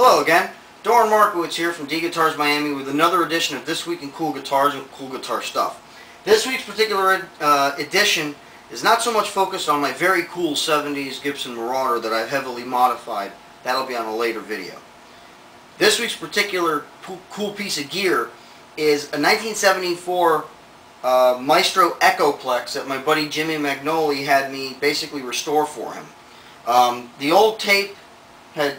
Hello again, Doran Markowitz here from D Guitars Miami with another edition of This Week in Cool Guitars and Cool Guitar Stuff. This week's particular edition is not so much focused on my very cool 70s Gibson Marauder that I've heavily modified. That'll be on a later video. This week's particular cool piece of gear is a 1974 Maestro Echoplex that my buddy Jimi Magnole had me basically restore for him. The old tape had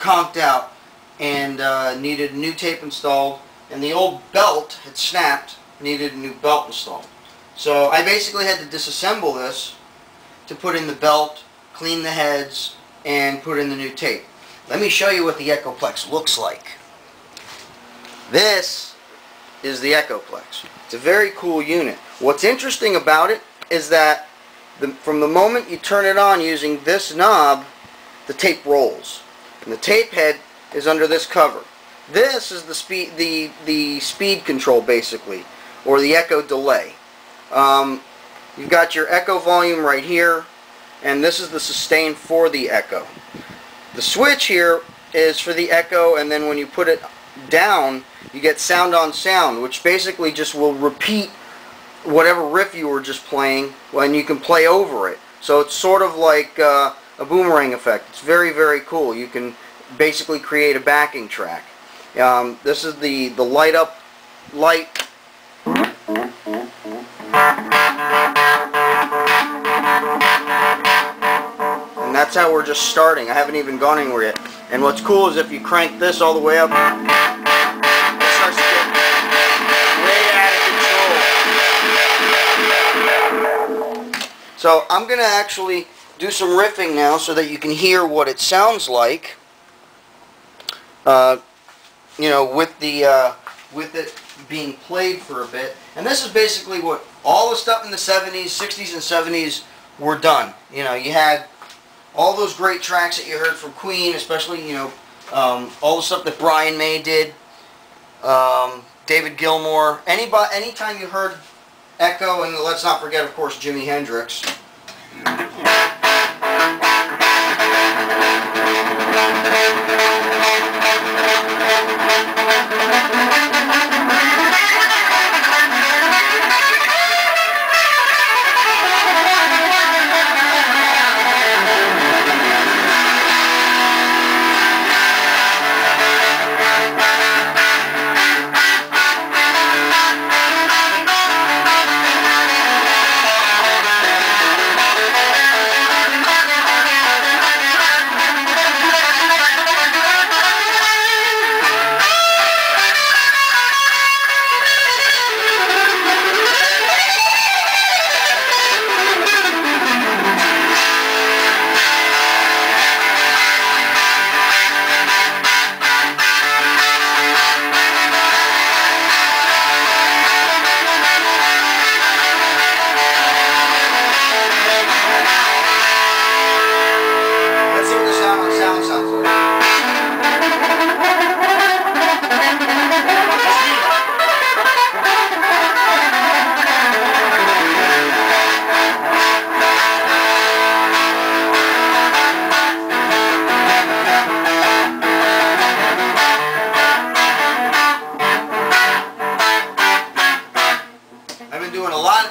conked out and needed a new tape installed, and the old belt had snapped, needed a new belt installed. So I basically had to disassemble this to put in the belt, clean the heads, and put in the new tape. Let me show you what the Echoplex looks like. This is the Echoplex. It's a very cool unit. What's interesting about it is that from the moment you turn it on using this knob, the tape rolls. And the tape head is under this cover. This is the speed control basically, or the echo delay. You've got your echo volume right here, and this is the sustain for the echo. The switch here is for the echo, and then when you put it down, you get sound on sound, which basically just will repeat whatever riff you were just playing, and you can play over it. So it's sort of like a boomerang effect. It's very, very cool. You can basically create a backing track. This is the light up light. And that's how we're just starting. I haven't even gone anywhere yet. And what's cool is if you crank this all the way up, it starts to get way out of control. So I'm going to actually do some riffing now so that you can hear what it sounds like. You know, with it being played for a bit. And this is basically what all the stuff in the 70s, 60s and 70s were done. You know, you had all those great tracks that you heard from Queen, especially, you know, all the stuff that Brian May did, David Gilmour. Anytime you heard echo, and let's not forget, of course, Jimi Hendrix.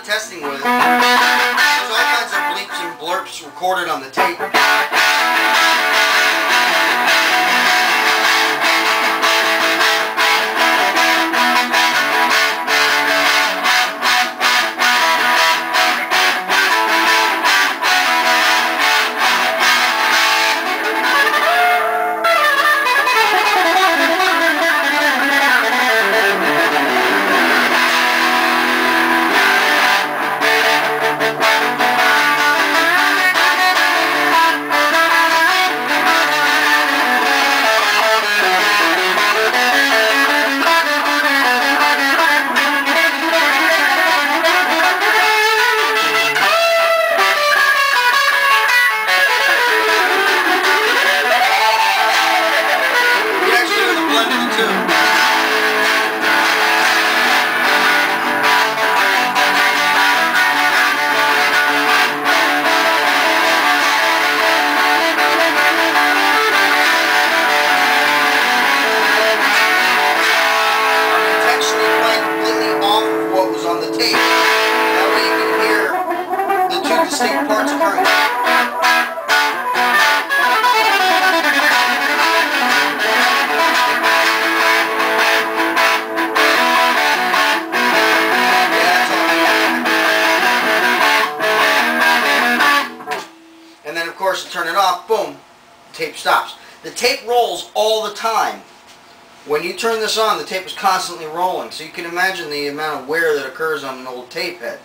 Testing with it. There's all kinds of bleeps and blurps recorded on the tape. stops. The tape rolls all the time. When you turn this on, the tape is constantly rolling, so you can imagine the amount of wear that occurs on an old tape head.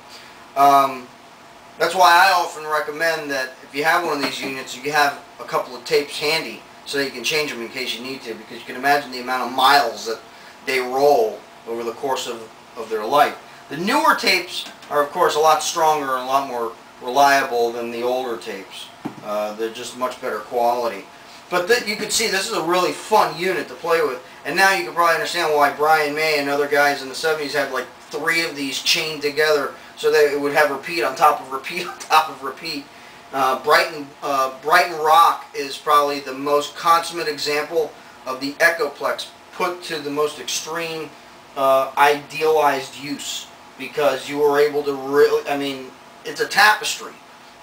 That's why I often recommend that if you have one of these units, you have a couple of tapes handy so that you can change them in case you need to, because you can imagine the amount of miles that they roll over the course of their life. The newer tapes are, of course, a lot stronger and a lot more reliable than the older tapes. They're just much better quality. But you can see this is a really fun unit to play with. And now you can probably understand why Brian May and other guys in the 70s had like 3 of these chained together so that it would have repeat on top of repeat on top of repeat. Brighton Rock is probably the most consummate example of the Echoplex put to the most extreme idealized use, because you were able to really, I mean, it's a tapestry.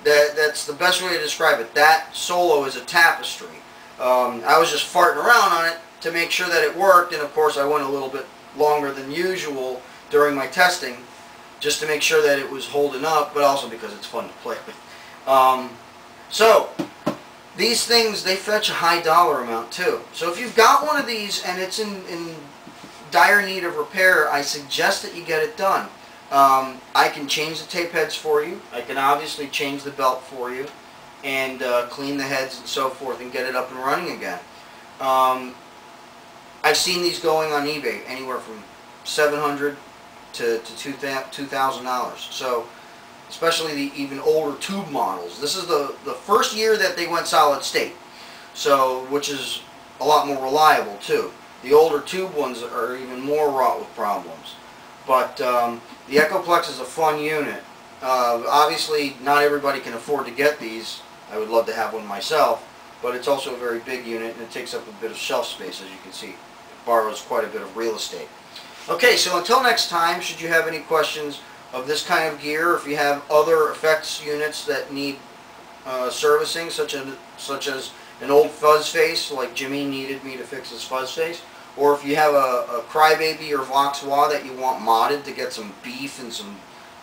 That's the best way to describe it. That solo is a tapestry. I was just farting around on it to make sure that it worked, and of course I went a little bit longer than usual during my testing just to make sure that it was holding up, but also because it's fun to play with. So these things, they fetch a high dollar amount too. So if you've got one of these and it's in dire need of repair, I suggest that you get it done. I can change the tape heads for you. I can obviously change the belt for you and clean the heads and so forth and get it up and running again. I've seen these going on eBay anywhere from $700 to $2,000. So, especially the even older tube models. This is the first year that they went solid state, so which is a lot more reliable too. The older tube ones are even more wrought with problems. But the Echoplex is a fun unit. Obviously, not everybody can afford to get these. I would love to have one myself, but it's also a very big unit and it takes up a bit of shelf space, as you can see. It borrows quite a bit of real estate. Okay, so until next time, should you have any questions of this kind of gear, or if you have other effects units that need servicing, such as an old fuzz face, like Jimi needed me to fix his fuzz face, or if you have a Crybaby or Vox Wah that you want modded to get some beef and some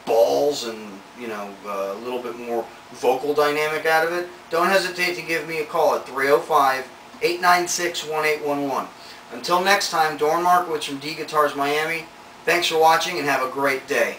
balls and, you know, a little bit more vocal dynamic out of it, don't hesitate to give me a call at 305-896-1811. Until next time, Dorn Markowitz from D Guitars Miami. Thanks for watching and have a great day.